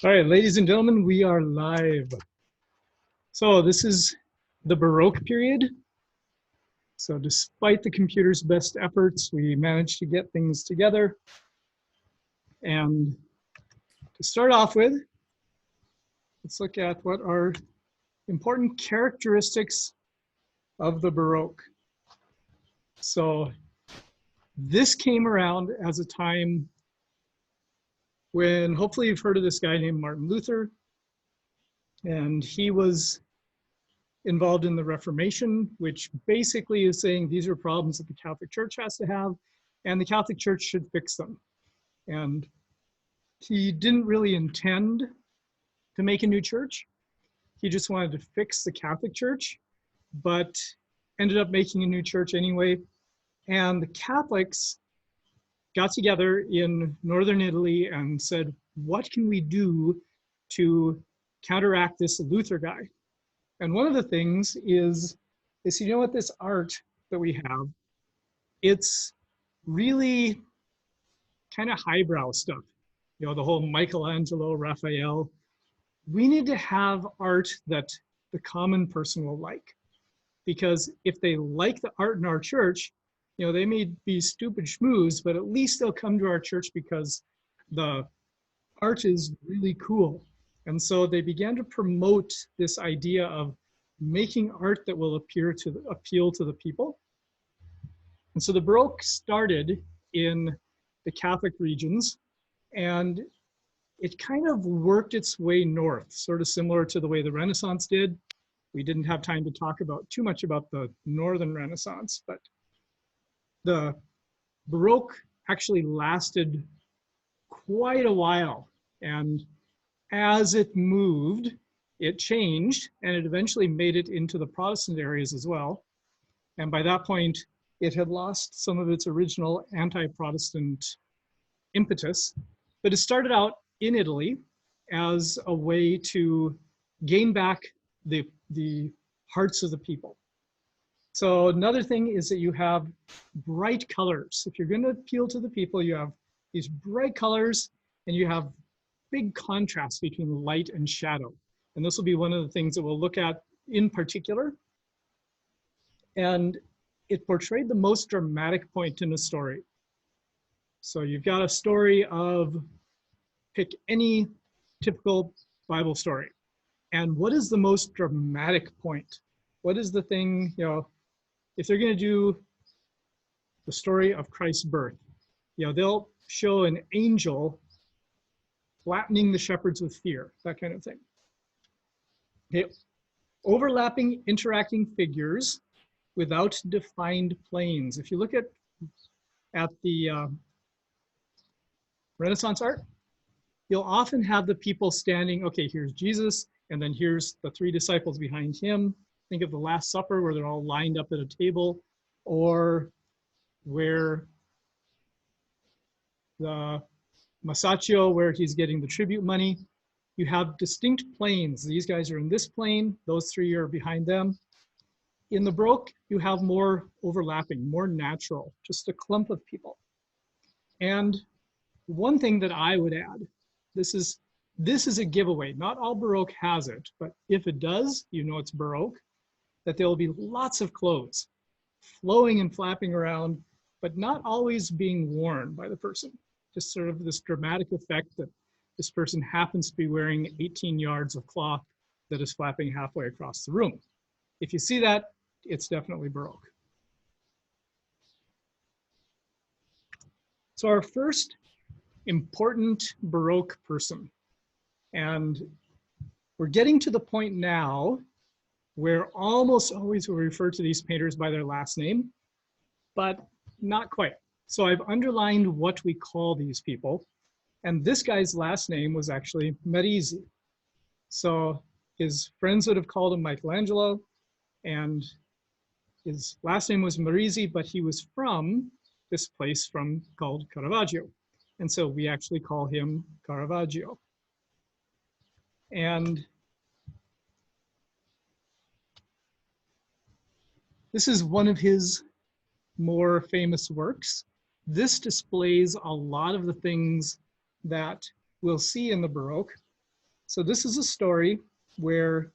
All right, ladies and gentlemen, we are live. So this is the Baroque period. So despite the computer's best efforts, we managed to get things together. And to start off with, let's look at what are important characteristics of the Baroque. So this came around as a time when hopefully you've heard of this guy named Martin Luther, and he was involved in the Reformation, which basically is saying these are problems that the Catholic Church has to have, and the Catholic Church should fix them. And he didn't really intend to make a new church. He just wanted to fix the Catholic Church, but ended up making a new church anyway. And the Catholics got together in northern Italy and said, what can we do to counteract this Luther guy? And one of the things is you know what, this art that we have, it's really kind of highbrow stuff. You know, the whole Michelangelo, Raphael. We need to have art that the common person will like. Because if they like the art in our church, you know, they may be stupid schmooze, but at least they'll come to our church because the art is really cool. And so they began to promote this idea of making art that will appeal to the people. And so the Baroque started in the Catholic regions, and it kind of worked its way north, sort of similar to the way the Renaissance did. We didn't have time to talk about too much about the Northern Renaissance, but the Baroque actually lasted quite a while. And as it moved, it changed, and it eventually made it into the Protestant areas as well. And by that point, it had lost some of its original anti-Protestant impetus, but it started out in Italy as a way to gain back the hearts of the people. So another thing is that you have bright colors. If you're going to appeal to the people, you have these bright colors, and you have big contrast between light and shadow. And this will be one of the things that we'll look at in particular. And it portrayed the most dramatic point in a story. So you've got a story of, pick any typical Bible story. And what is the most dramatic point? What is the thing, you know, if they're going to do the story of Christ's birth, you know, they'll show an angel flattening the shepherds with fear, that kind of thing. Okay. Overlapping, interacting figures without defined planes. If you look at the Renaissance art, you'll often have the people standing, okay, here's Jesus, and then here's the three disciples behind him. Think of the Last Supper where they're all lined up at a table, or where the Masaccio, where he's getting the tribute money. You have distinct planes. These guys are in this plane, those three are behind them. In the Baroque, you have more overlapping, more natural, just a clump of people. And one thing that I would add, this is a giveaway. Not all Baroque has it, but if it does, you know it's Baroque, that there will be lots of clothes flowing and flapping around, but not always being worn by the person. Just sort of this dramatic effect that this person happens to be wearing 18 yards of cloth that is flapping halfway across the room. If you see that, it's definitely Baroque. So our first important Baroque person, and we're getting to the point now where almost always we refer to these painters by their last name, but not quite. So I've underlined what we call these people, and this guy's last name was actually Merisi. So his friends would have called him Michelangelo, and his last name was Merisi, but he was from this place called Caravaggio. And so we actually call him Caravaggio. And this is one of his more famous works. This displays a lot of the things that we'll see in the Baroque. So this is a story where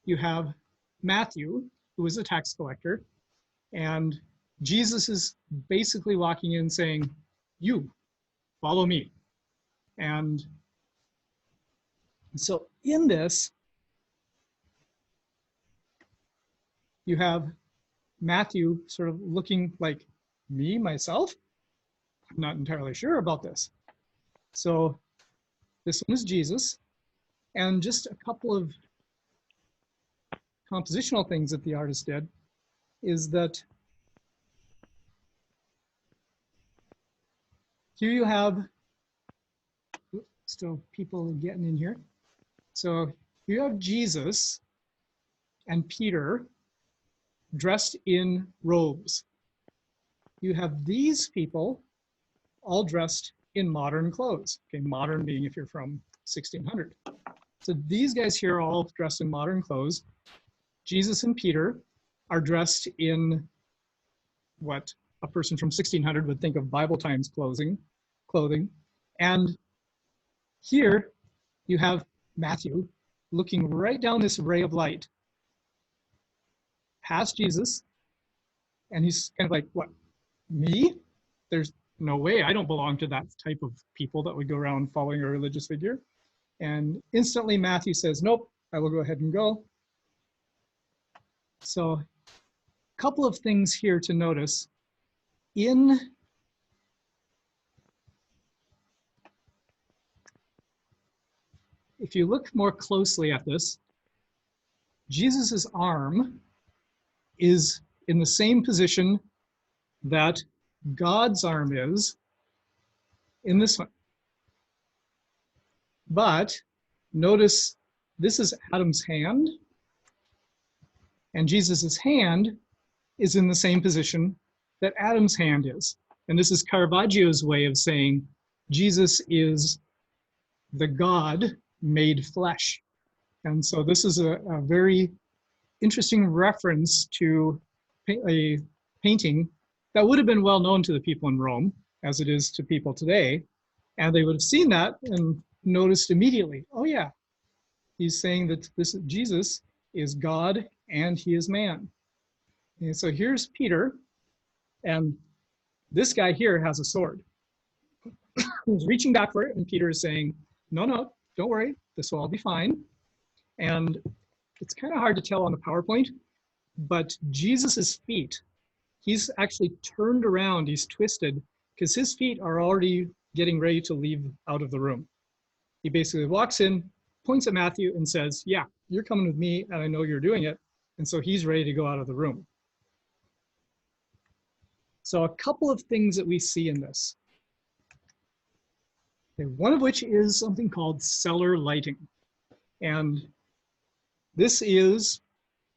you have Matthew, who is a tax collector, and Jesus is basically walking in saying, you, follow me. And so in this, you have Matthew sort of looking like, me, myself? I'm not entirely sure about this. So this one is Jesus. And just a couple of compositional things that the artist did is that here you have, still people getting in here. So you have Jesus and Peter dressed in robes. You have these people all dressed in modern clothes. Okay, modern being if you're from 1600. So these guys here are all dressed in modern clothes. Jesus and Peter are dressed in what a person from 1600 would think of Bible times clothing. And here you have Matthew looking right down this ray of light past Jesus, and he's kind of like, what, me? There's no way, I don't belong to that type of people that would go around following a religious figure. And instantly Matthew says, nope, I will go ahead and go. So a couple of things here to notice. If you look more closely at this, Jesus's arm is in the same position that God's arm is in this one. But notice this is Adam's hand, and Jesus's hand is in the same position that Adam's hand is. And this is Caravaggio's way of saying Jesus is the God made flesh. And so this is a very interesting reference to a painting that would have been well known to the people in Rome, as it is to people today. And they would have seen that and noticed immediately, oh yeah, he's saying that this Jesus is God and he is man. And so here's Peter, and this guy here has a sword. He's reaching back for it, and Peter is saying, no, no, don't worry, this will all be fine. And it's kind of hard to tell on the PowerPoint, but Jesus's feet, he's actually turned around, he's twisted, because his feet are already getting ready to leave out of the room. He basically walks in, points at Matthew and says, yeah, you're coming with me and I know you're doing it. And so he's ready to go out of the room. So a couple of things that we see in this. Okay, one of which is something called cellar lighting. And this is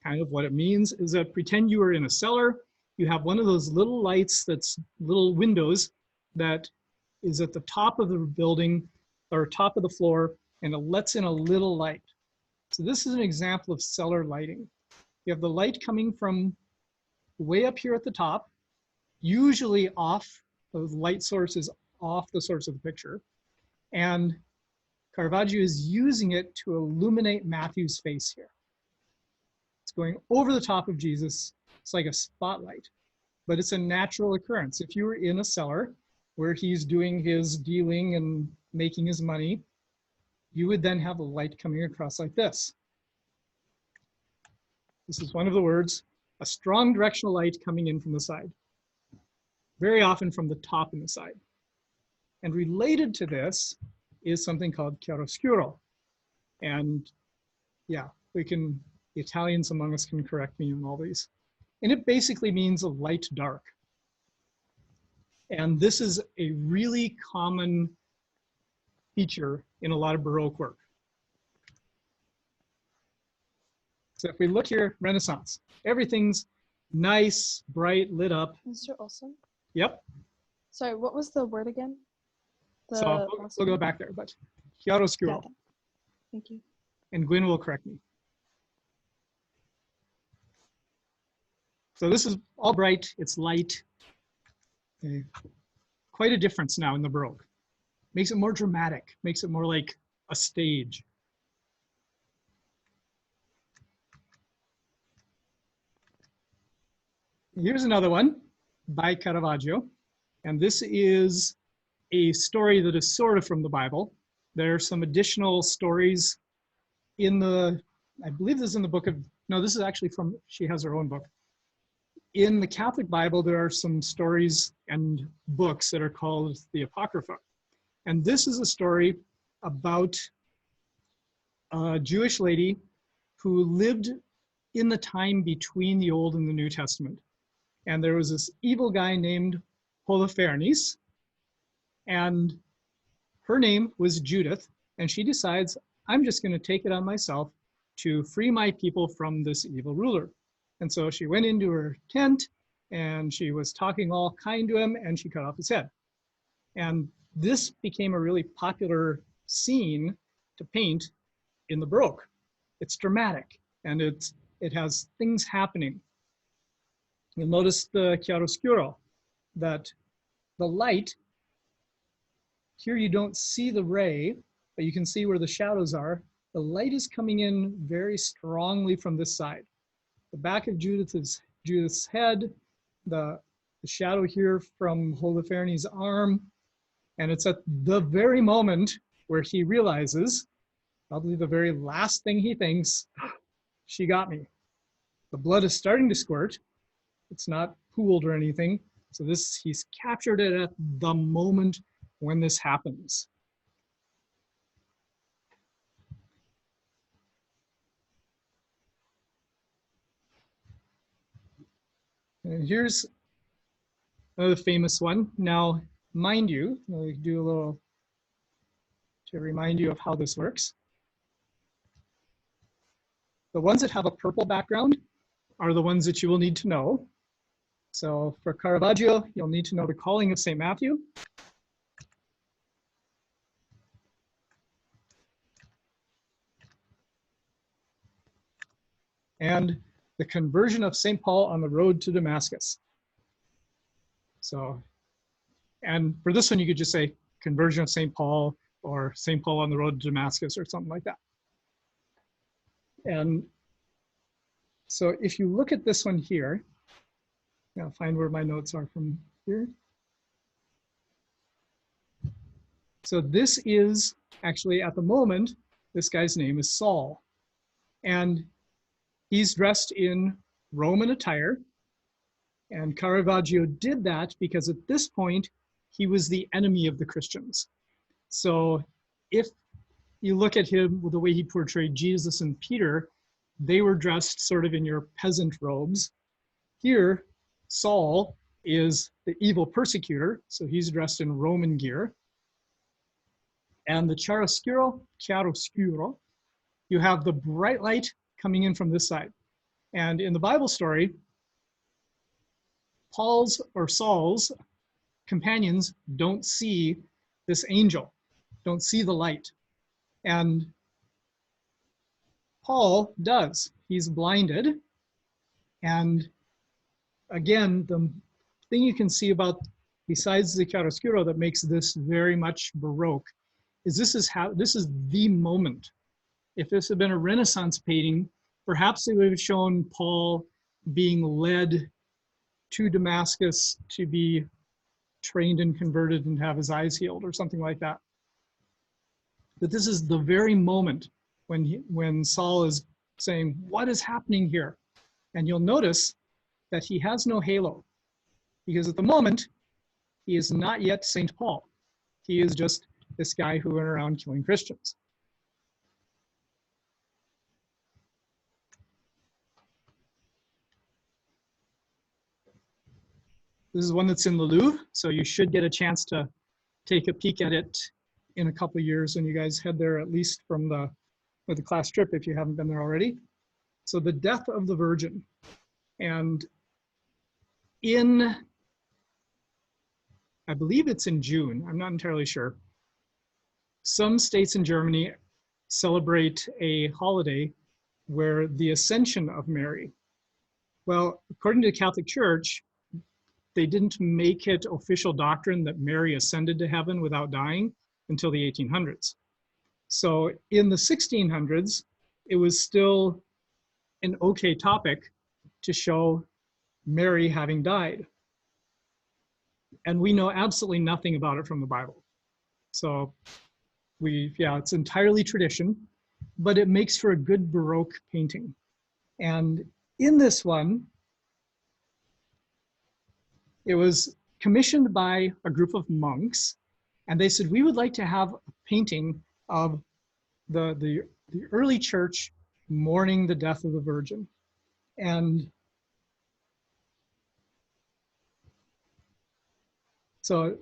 kind of what it means is that pretend you are in a cellar, you have one of those little lights that's little windows that is at the top of the building or top of the floor, and it lets in a little light. So this is an example of cellar lighting. You have the light coming from way up here at the top, usually off, the light source is off the source of the picture. And Caravaggio is using it to illuminate Matthew's face here. It's going over the top of Jesus. It's like a spotlight, but it's a natural occurrence. If you were in a cellar where he's doing his dealing and making his money, you would then have a light coming across like this. This is one of the words, a strong directional light coming in from the side, very often from the top and the side. And related to this is something called chiaroscuro. And yeah, the Italians among us can correct me on all these. And it basically means a light dark. And this is a really common feature in a lot of Baroque work. So if we look here, Renaissance, everything's nice, bright, lit up. Mr. Olson? Yep. Sorry, what was the word again? So we'll go back there, but chiaroscuro. Yeah. Thank you. And Gwyn will correct me. So this is all bright, it's light. Okay. Quite a difference now in the Baroque. Makes it more dramatic, makes it more like a stage. Here's another one by Caravaggio. And this is a story that is sort of from the Bible. There are some additional stories in the, I believe this is in the book of, no, this is actually from, she has her own book. In the Catholic Bible, there are some stories and books that are called the Apocrypha. And this is a story about a Jewish lady who lived in the time between the Old and the New Testament. And there was this evil guy named Holofernes, and her name was Judith, and she decides, I'm just going to take it on myself to free my people from this evil ruler. And so she went into her tent, and she was talking all kind to him, and she cut off his head. And this became a really popular scene to paint in the Baroque. It's dramatic, and it has things happening. You'll notice the chiaroscuro, that the light, here you don't see the ray, but you can see where the shadows are. The light is coming in very strongly from this side. The back of Judith's head, the shadow here from Holofernes' arm, and it's at the very moment where he realizes, probably the very last thing he thinks, she got me. The blood is starting to squirt. It's not pooled or anything. So he's captured it at the moment when this happens. And here's another famous one. Now, mind you, I'll do a little to remind you of how this works. The ones that have a purple background are the ones that you will need to know. So for Caravaggio, you'll need to know the Calling of St. Matthew. And the conversion of St. Paul on the road to Damascus. So, and for this one, you could just say conversion of St. Paul or St. Paul on the road to Damascus or something like that. And so if you look at this one here, I'll find where my notes are from here. So this is actually, at the moment, this guy's name is Saul. And he's dressed in Roman attire. And Caravaggio did that because at this point, he was the enemy of the Christians. So if you look at him with the way he portrayed Jesus and Peter, they were dressed sort of in your peasant robes. Here, Saul is the evil persecutor, so he's dressed in Roman gear. And the chiaroscuro, you have the bright light coming in from this side. And in the Bible story, Paul's or Saul's companions don't see this angel, don't see the light. And Paul does. He's blinded. And again, the thing you can see about, besides the chiaroscuro, that makes this very much Baroque, is this is the moment. If this had been a Renaissance painting, perhaps they would have shown Paul being led to Damascus to be trained and converted and have his eyes healed or something like that. But this is the very moment when Saul is saying, what is happening here? And you'll notice that he has no halo, because at the moment, he is not yet St. Paul. He is just this guy who went around killing Christians. This is one that's in the Louvre, so you should get a chance to take a peek at it in a couple of years when you guys head there, at least from the class trip if you haven't been there already. So the death of the Virgin. And in, I believe it's in June, I'm not entirely sure, some states in Germany celebrate a holiday where the Ascension of Mary. Well, according to the Catholic Church, they didn't make it official doctrine that Mary ascended to heaven without dying until the 1800s. So in the 1600s, it was still an okay topic to show Mary having died. And we know absolutely nothing about it from the Bible. So yeah, it's entirely tradition, but it makes for a good Baroque painting. And in this one, it was commissioned by a group of monks, and they said, we would like to have a painting of the early church mourning the death of the Virgin. And so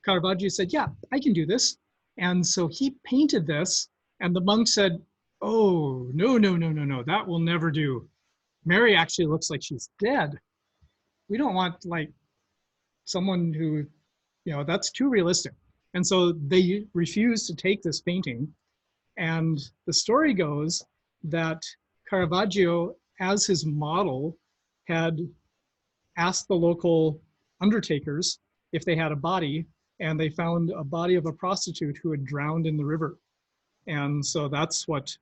Caravaggio said, yeah, I can do this. And so he painted this, and the monk said, oh, no, no, no, no, no, that will never do. Mary actually looks like she's dead. We don't want like someone who, that's too realistic. And so they refused to take this painting. And the story goes that Caravaggio, as his model, had asked the local undertakers if they had a body, and they found a body of a prostitute who had drowned in the river. And so that's what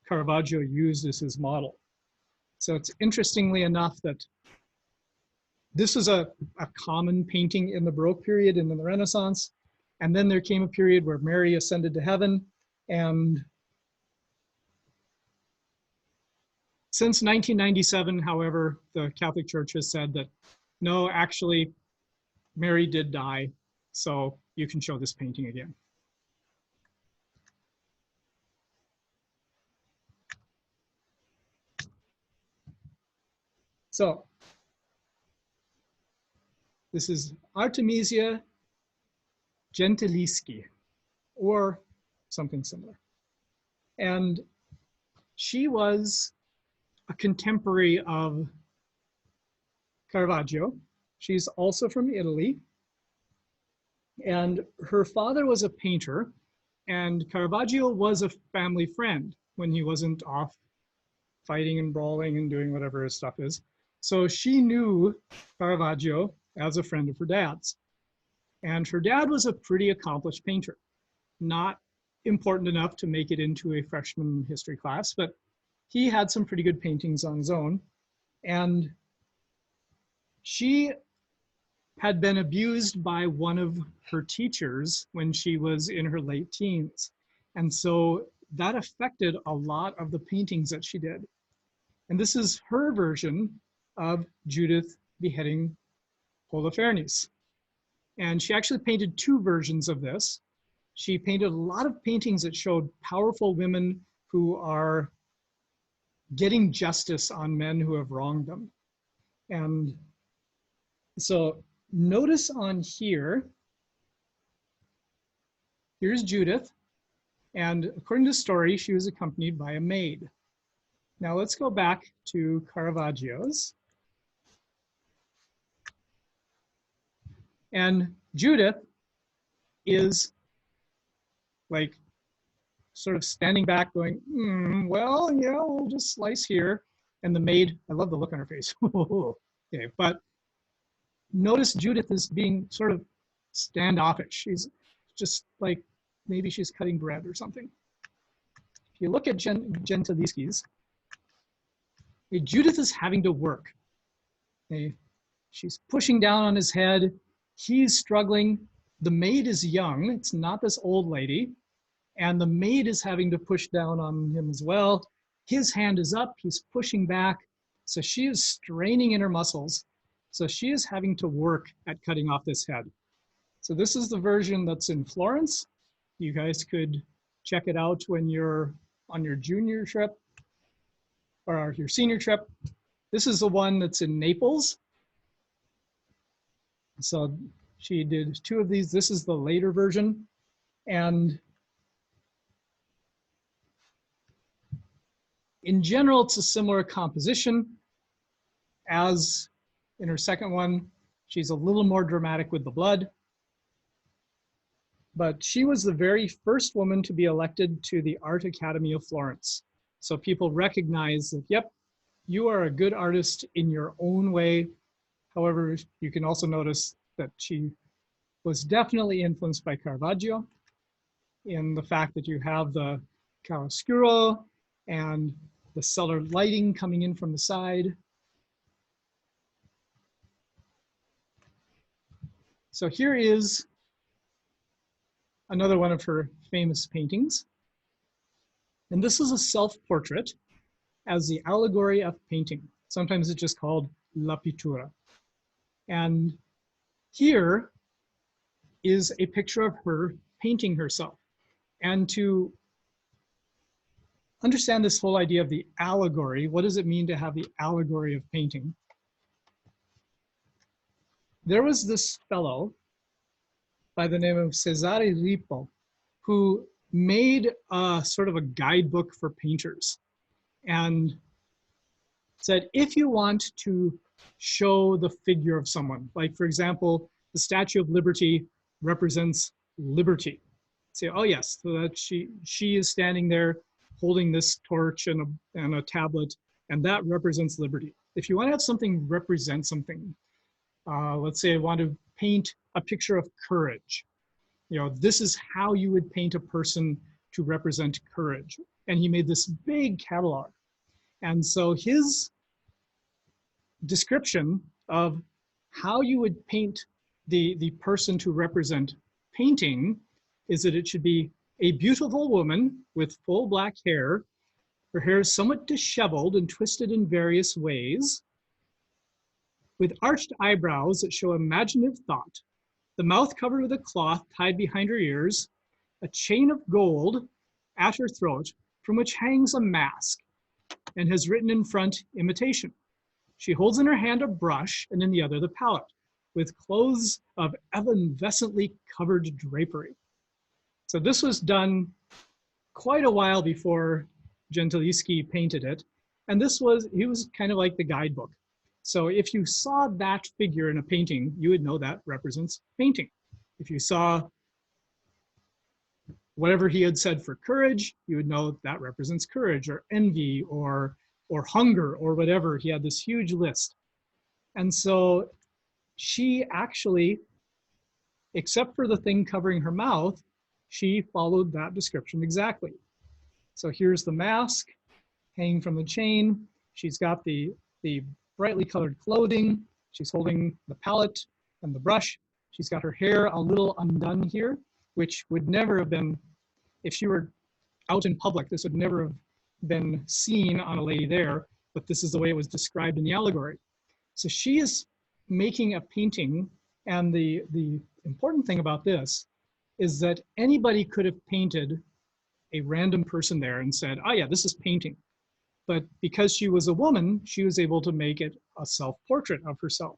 Caravaggio used as his model. So it's interestingly enough that this was a common painting in the Baroque period and in the Renaissance. And then there came a period where Mary ascended to heaven. And since 1997, however, the Catholic Church has said that, no, actually, Mary did die, so you can show this painting again. So this is Artemisia Gentileschi, or something similar. And she was a contemporary of Caravaggio. She's also from Italy. And her father was a painter, and Caravaggio was a family friend when he wasn't off fighting and brawling and doing whatever his stuff is. So she knew Caravaggio as a friend of her dad's. And her dad was a pretty accomplished painter, not important enough to make it into a freshman history class, but he had some pretty good paintings on his own. And she had been abused by one of her teachers when she was in her late teens. And so that affected a lot of the paintings that she did. And this is her version of Judith beheading Holofernes. And she actually painted two versions of this. She painted a lot of paintings that showed powerful women who are getting justice on men who have wronged them. And so notice on here, here's Judith. And according to the story, she was accompanied by a maid. Now let's go back to Caravaggio's. And Judith is like sort of standing back going, well, yeah, we'll just slice here. And the maid, I love the look on her face. Okay, but notice Judith is being sort of standoffish. She's just like, maybe she's cutting bread or something. If you look at Gentileschi's, Judith is having to work. She's pushing down on his head. He's struggling. The maid is young. It's not this old lady. And the maid is having to push down on him as well. His hand is up. He's pushing back. So she is straining in her muscles. So she is having to work at cutting off this head. So this is the version that's in Florence. You guys could check it out when you're on your junior trip or your senior trip. This is the one that's in Naples. So she did two of these. This is the later version. And in general, it's a similar composition as in her second one. She's a little more dramatic with the blood. But she was the very first woman to be elected to the Art Academy of Florence. So people recognize that, yep, you are a good artist in your own way. However, you can also notice that she was definitely influenced by Caravaggio. in the fact that you have the chiaroscuro and the cellar lighting coming in from the side. So here is another one of her famous paintings. And this is a self-portrait as the allegory of painting. Sometimes it's just called La Pittura. And here is a picture of her painting herself. And to understand this whole idea of the allegory, what does it mean to have the allegory of painting? There was this fellow by the name of Cesare Lippo who made a sort of a guidebook for painters and said, if you want to show the figure of someone, like for example, the Statue of Liberty represents liberty. Say, oh yes, so that she is standing there holding this torch and a tablet, and that represents liberty. If you want to have something represent something, let's say I want to paint a picture of courage. You know, this is how you would paint a person to represent courage. And he made this big catalog. And so his description of how you would paint the person to represent painting is that it should be a beautiful woman with full black hair. Her hair is somewhat disheveled and twisted in various ways, with arched eyebrows that show imaginative thought, the mouth covered with a cloth tied behind her ears, a chain of gold at her throat from which hangs a mask and has written in front imitation. She holds in her hand a brush and in the other the palette, with clothes of evanescently covered drapery. So this was done quite a while before Gentileschi painted it. And he was kind of like the guidebook. So if you saw that figure in a painting, you would know that represents painting. If you saw whatever he had said for courage, you would know that represents courage or envy or hunger or whatever. He had this huge list. And so she actually, except for the thing covering her mouth, she followed that description exactly. So here's the mask hanging from the chain. She's got the brightly colored clothing. She's holding the palette and the brush. She's got her hair a little undone here, which would never have been, if she were out in public, this would never have been seen on a lady there, but this is the way it was described in the allegory. So she is making a painting, and the important thing about this is that anybody could have painted a random person there and said, oh yeah, this is painting. But because she was a woman, she was able to make it a self-portrait of herself.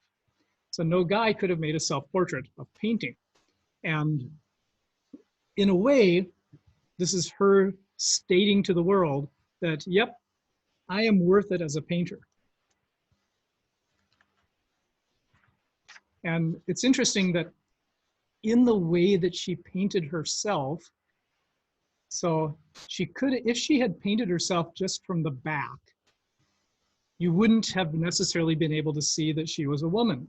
So no guy could have made a self-portrait of painting. And in a way, this is her stating to the world that, yep, I am worth it as a painter. And it's interesting that in the way that she painted herself, so she could, if she had painted herself just from the back, you wouldn't have necessarily been able to see that she was a woman.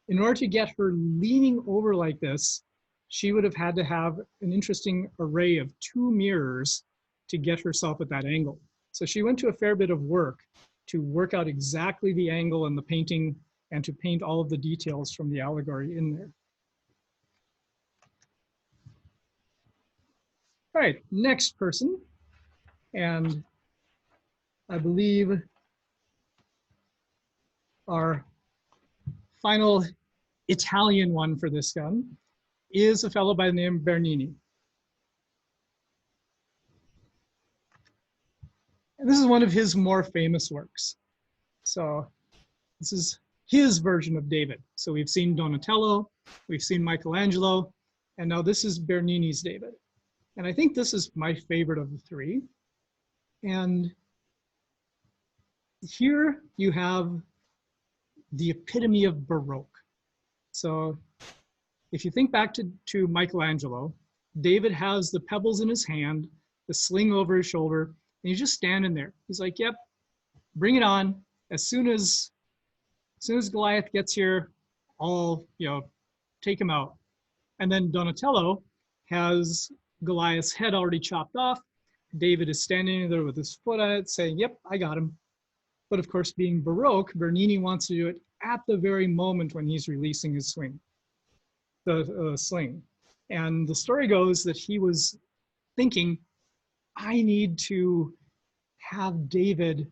In order to get her leaning over like this, she would have had to have an interesting array of 2 mirrors to get herself at that angle. So she went to a fair bit of work to work out exactly the angle in the painting and to paint all of the details from the allegory in there. All right, next person. And I believe our final Italian one for this gun is a fellow by the name of Bernini. And this is one of his more famous works. So this is his version of David. So we've seen Donatello, we've seen Michelangelo, and now this is Bernini's David. And I think this is my favorite of the 3. And here you have the epitome of Baroque. So if you think back to Michelangelo, David has the pebbles in his hand, the sling over his shoulder, and he's just standing there. He's like, yep, bring it on. As soon as Goliath gets here, I'll take him out. And then Donatello has Goliath's head already chopped off. David is standing there with his foot on it saying, yep, I got him. But of course, being Baroque, Bernini wants to do it at the very moment when he's releasing his sling. And the story goes that he was thinking, I need to have David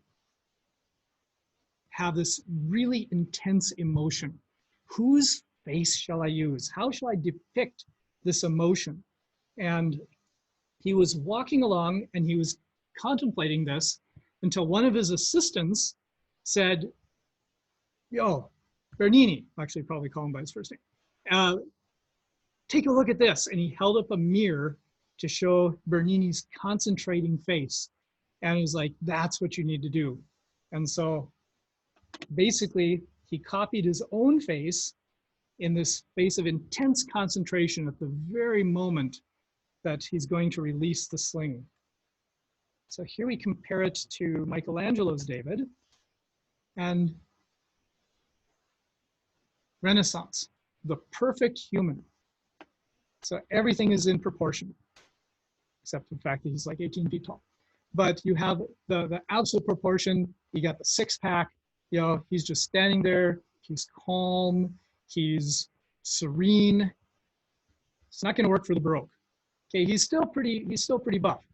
have this really intense emotion. Whose face shall I use? How shall I depict this emotion? And he was walking along and he was contemplating this until one of his assistants said, yo, Bernini, actually probably call him by his first name, take a look at this. And he held up a mirror to show Bernini's concentrating face. And he was like, that's what you need to do. And so basically he copied his own face in this face of intense concentration at the very moment that he's going to release the sling. So here we compare it to Michelangelo's David and Renaissance, the perfect human. So everything is in proportion, except for the fact that he's like 18 feet tall. But you have the absolute proportion, you got the six pack, you know, he's just standing there, he's calm, he's serene. It's not gonna work for the Baroque. Okay, he's still pretty buff,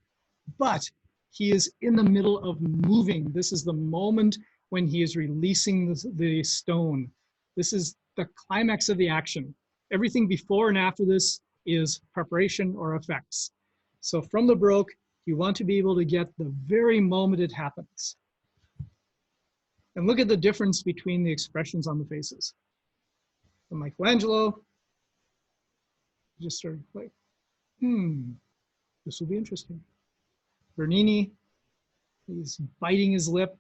but he is in the middle of moving. This is the moment when he is releasing the stone. This is the climax of the action. Everything before and after this is preparation or effects. So from the Baroque, you want to be able to get the very moment it happens. And look at the difference between the expressions on the faces. For Michelangelo, just sort of like, this will be interesting. Bernini, he's biting his lip.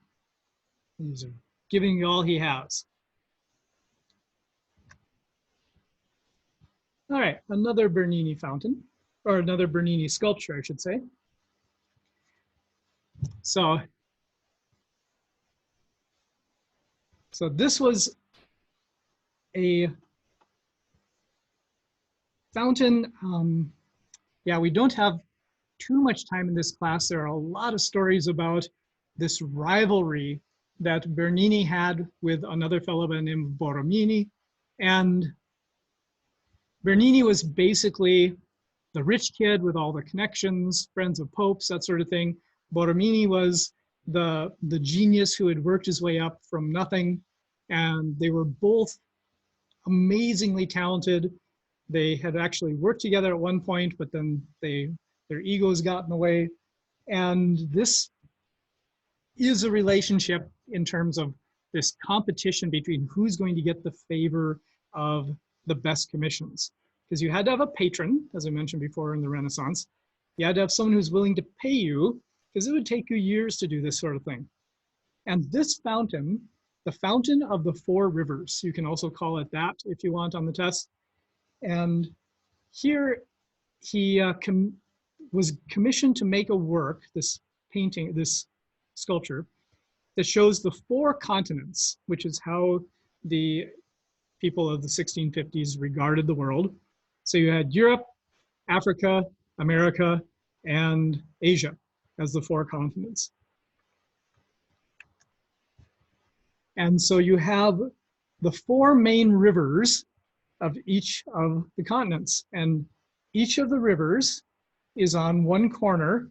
He's giving you all he has. All right, another Bernini fountain, or another Bernini sculpture, I should say. So this was a fountain. Yeah, we don't have too much time in this class. There are a lot of stories about this rivalry that Bernini had with another fellow by the name of Borromini. And Bernini was basically the rich kid with all the connections, friends of popes, that sort of thing. Borromini was the genius who had worked his way up from nothing. And they were both amazingly talented. They had actually worked together at one point, but then their egos got in the way. And this is a relationship in terms of this competition between who's going to get the favor of the best commissions. Because you had to have a patron, as I mentioned before in the Renaissance. You had to have someone who's willing to pay you, because it would take you years to do this sort of thing. And this fountain, the Fountain of the Four Rivers, you can also call it that if you want on the test. And here he was commissioned to make a work, this painting, this sculpture, that shows the four continents, which is how the people of the 1650s regarded the world. So you had Europe, Africa, America, and Asia as the four continents. And so you have the four main rivers of each of the continents. And each of the rivers is on one corner,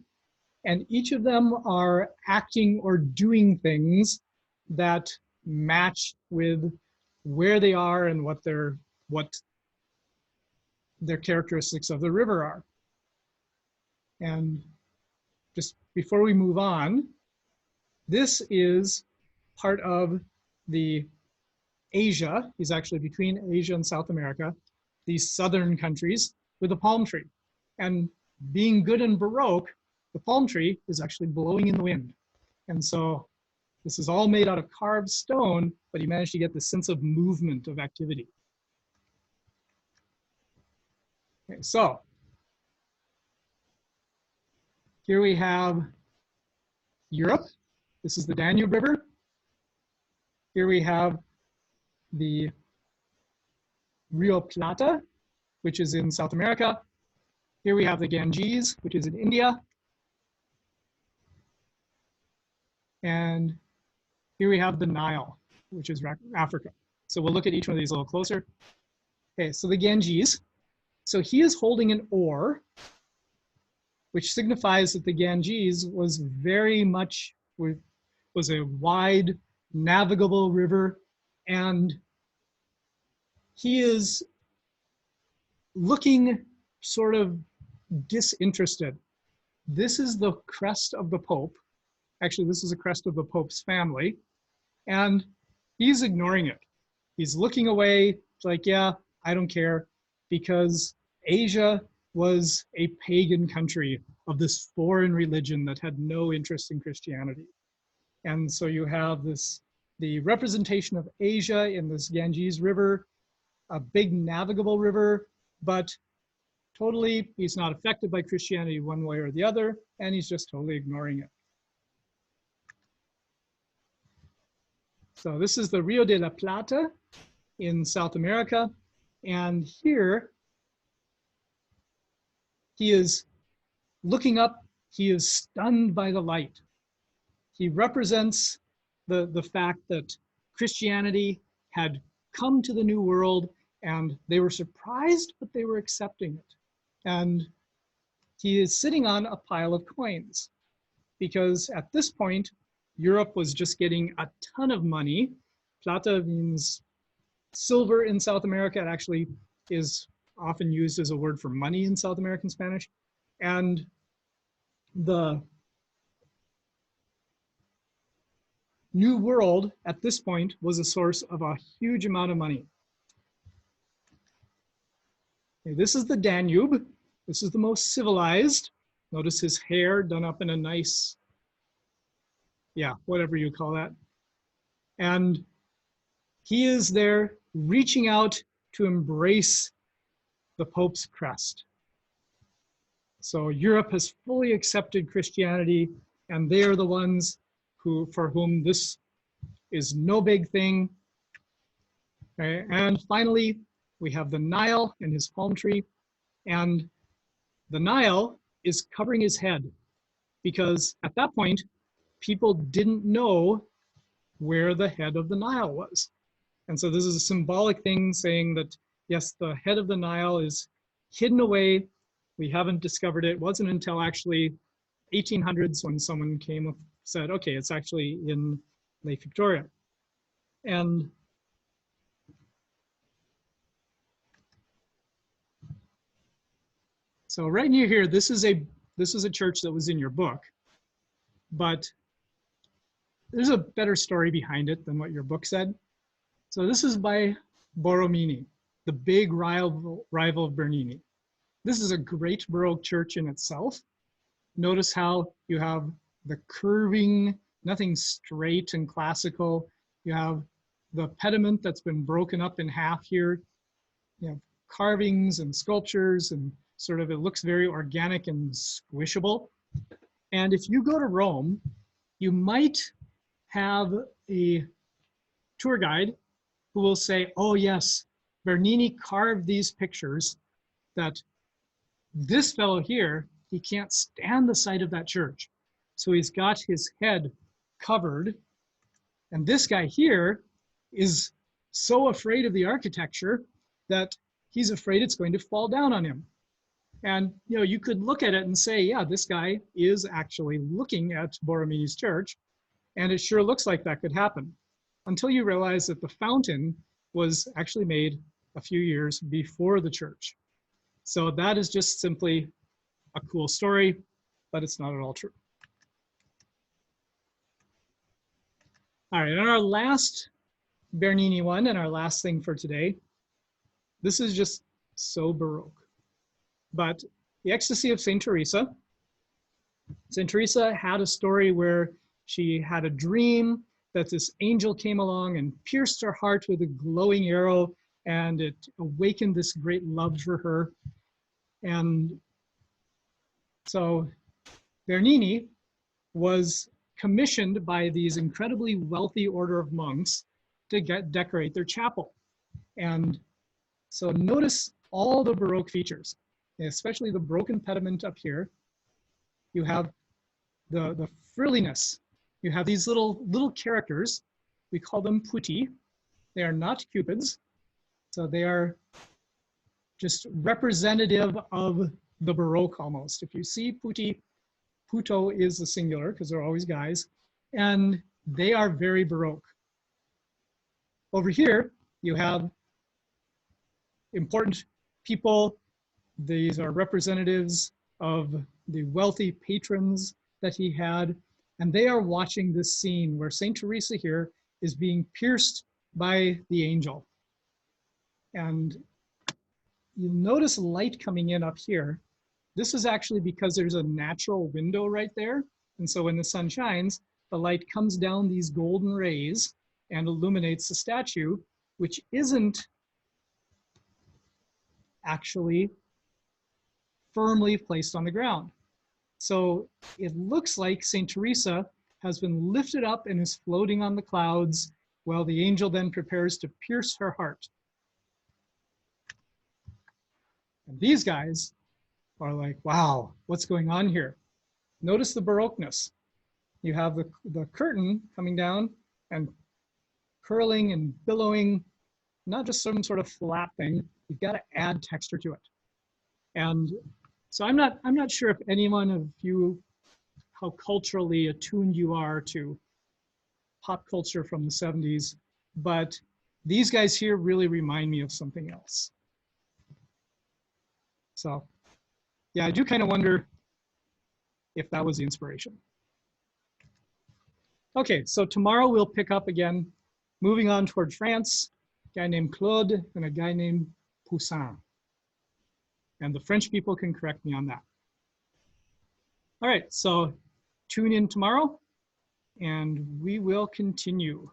and each of them are acting or doing things that match with where they are and what their characteristics of the river are. And just before we move on, this is part of the Asia. He's actually between Asia and South America, these southern countries with a palm tree. And being good in Baroque, the palm tree is actually blowing in the wind. And so this is all made out of carved stone, but he managed to get the sense of movement of activity. Okay, so here we have Europe. This is the Danube River. Here we have the Rio Plata, which is in South America. Here we have the Ganges, which is in India. And here we have the Nile, which is Africa. So we'll look at each one of these a little closer. Okay, so the Ganges. So he is holding an oar, which signifies that the Ganges was very much, was a wide, navigable river, and he is looking sort of disinterested. This is the crest of the Pope. Actually, this is a crest of the Pope's family, and he's ignoring it. He's looking away. It's like, yeah, I don't care, because Asia was a pagan country of this foreign religion that had no interest in Christianity. And so you have this, the representation of Asia in this Ganges River, a big navigable river, but totally, he's not affected by Christianity one way or the other, and he's just totally ignoring it. So this is the Rio de la Plata in South America, and here he is looking up, he is stunned by the light. He represents the fact that Christianity had come to the New World, and they were surprised, but they were accepting it. And he is sitting on a pile of coins, because at this point, Europe was just getting a ton of money. Plata means silver in South America. It actually is often used as a word for money in South American Spanish. And the New World at this point was a source of a huge amount of money. Okay, this is the Danube. This is the most civilized. Notice his hair done up in a nice, yeah, whatever you call that. And he is there reaching out to embrace the Pope's crest. So Europe has fully accepted Christianity, and they are the ones who, for whom this is no big thing. Okay, and finally, we have the Nile and his palm tree. And the Nile is covering his head, because at that point, people didn't know where the head of the Nile was. And so this is a symbolic thing saying that, yes, the head of the Nile is hidden away. We haven't discovered it. It wasn't until actually 1800s when someone came and said, okay, it's actually in Lake Victoria. And so right near here, this is a church that was in your book, but there's a better story behind it than what your book said. So this is by Bernini, the big rival of Bernini. This is a great Baroque church in itself. Notice how you have the curving, nothing straight and classical. You have the pediment that's been broken up in half here. You have carvings and sculptures, and sort of it looks very organic and squishable. And if you go to Rome, you might have a tour guide who will say, oh yes, Bernini carved these pictures that this fellow here, he can't stand the sight of that church. So he's got his head covered. And this guy here is so afraid of the architecture that he's afraid it's going to fall down on him. And you know, you could look at it and say, yeah, this guy is actually looking at Borromini's church, and it sure looks like that could happen, until you realize that the fountain was actually made a few years before the church. So that is just simply a cool story, but it's not at all true. All right, and our last Bernini one, and our last thing for today, this is just so Baroque. But the Ecstasy of Saint Teresa. Saint Teresa had a story where she had a dream that this angel came along and pierced her heart with a glowing arrow, and it awakened this great love for her. And so Bernini was commissioned by these incredibly wealthy order of monks to decorate their chapel. And so notice all the Baroque features. especially the broken pediment up here. You have the frilliness. You have these little characters. We call them putti. They are not cupids. So they are just representative of the Baroque almost. If you see putti, puto is the singular because they're always guys, and they are very Baroque. Over here, you have important people. These are representatives of the wealthy patrons that he had, and they are watching this scene where Saint Teresa here is being pierced by the angel. And you'll notice light coming in up here. This is actually because there's a natural window right there. And so when the sun shines, the light comes down these golden rays and illuminates the statue, which isn't actually firmly placed on the ground. So it looks like Saint Teresa has been lifted up and is floating on the clouds while the angel then prepares to pierce her heart. And these guys are like, wow, what's going on here? Notice the Baroqueness. You have the curtain coming down and curling and billowing, not just some sort of flat thing. You've got to add texture to it. And so I'm not sure if anyone of you, how culturally attuned you are to pop culture from the 70s, but these guys here really remind me of something else. So yeah, I do kind of wonder if that was the inspiration. Okay, so tomorrow we'll pick up again, moving on toward France, a guy named Claude and a guy named Poussin. And the French people can correct me on that. All right, so tune in tomorrow and we will continue.